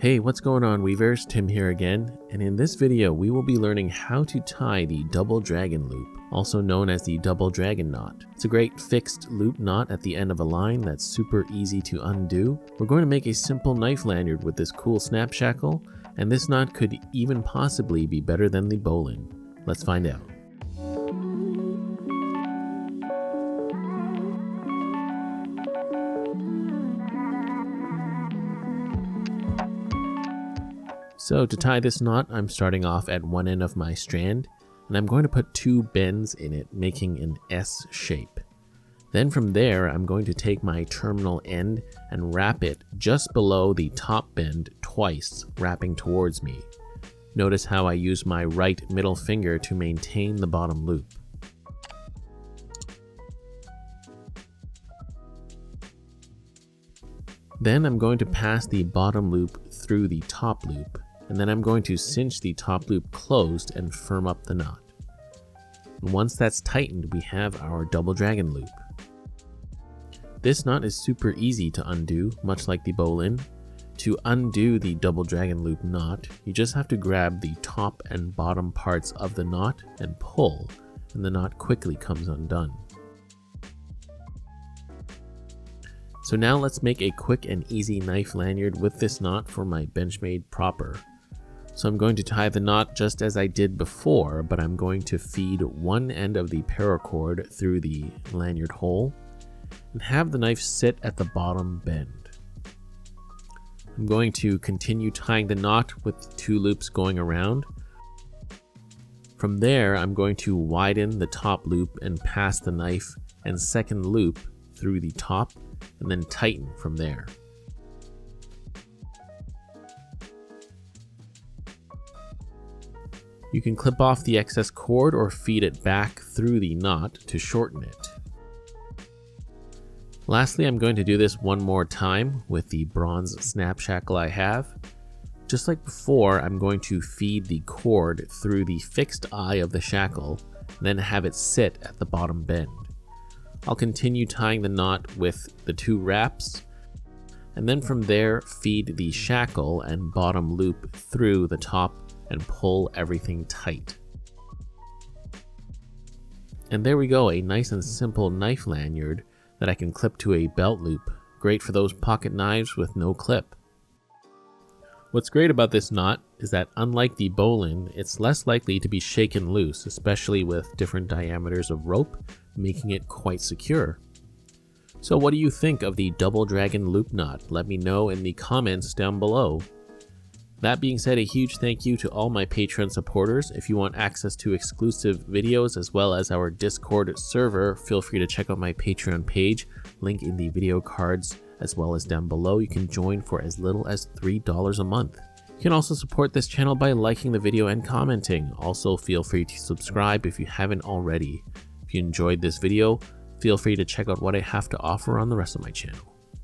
Hey, what's going on, Weavers? Tim here again, and in this video we will be learning how to tie the double dragon loop, also known as the double dragon knot. It's a great fixed loop knot at the end of a line that's super easy to undo. We're going to make a simple knife lanyard with this cool snap shackle, and this knot could even possibly be better than the Bowline. Let's find out. So to tie this knot, I'm starting off at one end of my strand, and I'm going to put two bends in it, making an S shape. Then from there, I'm going to take my terminal end and wrap it just below the top bend twice, wrapping towards me. Notice how I use my right middle finger to maintain the bottom loop. Then I'm going to pass the bottom loop through the top loop, and then I'm going to cinch the top loop closed and firm up the knot. And once that's tightened, we have our double dragon loop. This knot is super easy to undo, much like the Bowline. To undo the double dragon loop knot, you just have to grab the top and bottom parts of the knot and pull, and the knot quickly comes undone. So now let's make a quick and easy knife lanyard with this knot for my Benchmade proper. So I'm going to tie the knot just as I did before, but I'm going to feed one end of the paracord through the lanyard hole and have the knife sit at the bottom bend. I'm going to continue tying the knot with two loops going around. From there, I'm going to widen the top loop and pass the knife and second loop through the top and then tighten from there. You can clip off the excess cord or feed it back through the knot to shorten it. Lastly, I'm going to do this one more time with the bronze snap shackle I have. Just like before, I'm going to feed the cord through the fixed eye of the shackle, and then have it sit at the bottom bend. I'll continue tying the knot with the two wraps, and then from there feed the shackle and bottom loop through the top and pull everything tight. And there we go, a nice and simple knife lanyard that I can clip to a belt loop. Great for those pocket knives with no clip. What's great about this knot is that unlike the Bowline, it's less likely to be shaken loose, especially with different diameters of rope, making it quite secure. So what do you think of the double dragon loop knot? Let me know in the comments down below. That being said, a huge thank you to all my Patreon supporters. If you want access to exclusive videos as well as our Discord server, feel free to check out my Patreon page, link in the video cards as well as down below. You can join for as little as $3 a month. You can also support this channel by liking the video and commenting. Also, feel free to subscribe if you haven't already. If you enjoyed this video, feel free to check out what I have to offer on the rest of my channel.